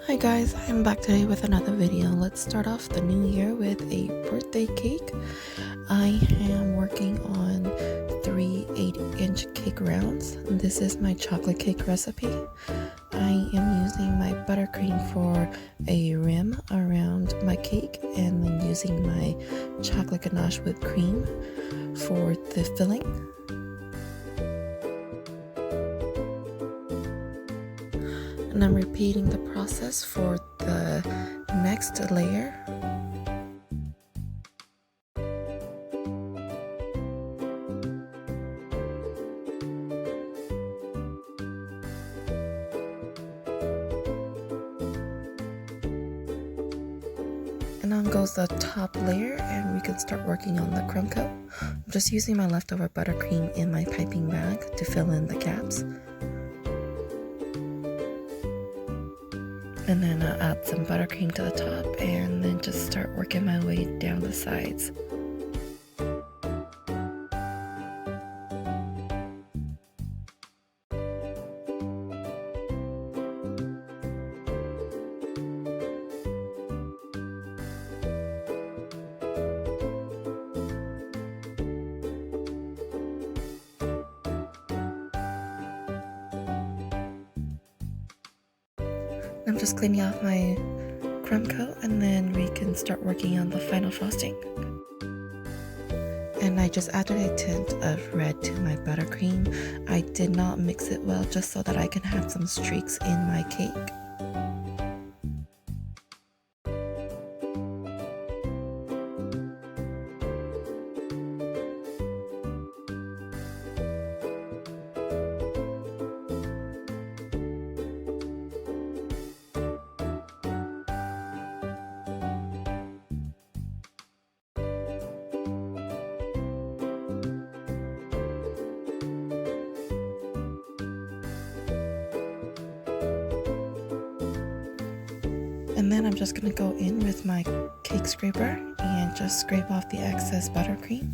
Hi guys, I'm back today with another video. Let's start off the new year with a birthday cake. I am working on 3 8-inch cake rounds. This is my chocolate cake recipe. I am using my buttercream for a rim around my cake and then using my chocolate ganache with cream for the filling. And I'm repeating the process for the next layer. And on goes the top layer, and we can start working on the crumb coat. I'm just using my leftover buttercream in my piping bag to fill in the gaps. And then I'll add some buttercream to the top and then just start working my way down the sides. I'm just cleaning off my crumb coat and then we can start working on the final frosting. And I just added a tint of red to my buttercream. I did not mix it well just so that I can have some streaks in my cake. And then I'm just going to go in with my cake scraper and just scrape off the excess buttercream.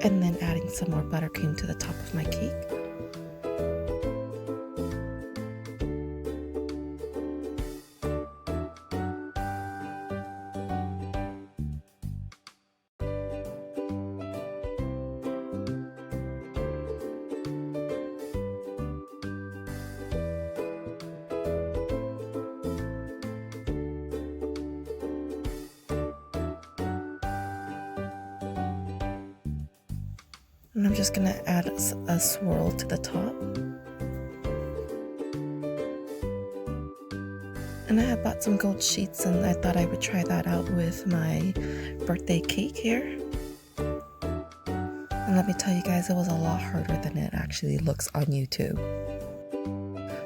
And then adding some more buttercream to the top of my cake. And I'm just going to add a swirl to the top. And I had bought some gold sheets and I thought I would try that out with my birthday cake here. And let me tell you guys, it was a lot harder than it actually looks on YouTube.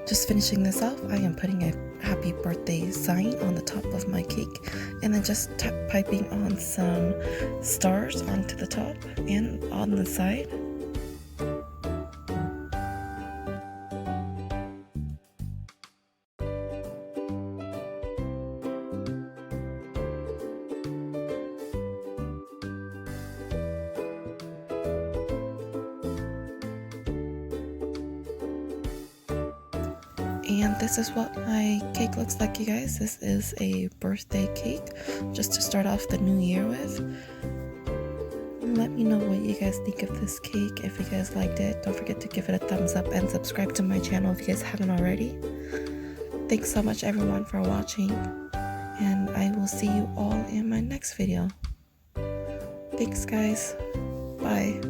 Just finishing this off, I am putting a happy birthday sign on the top of my cake and then just piping on some stars onto the top and on the side. And this is what my cake looks like, you guys. This is a birthday cake just to start off the new year with. Let me know what you guys think of this cake. If you guys liked it, don't forget to give it a thumbs up and subscribe to my channel if you guys haven't already. Thanks so much everyone for watching, and I will see you all in my next video. Thanks guys. Bye.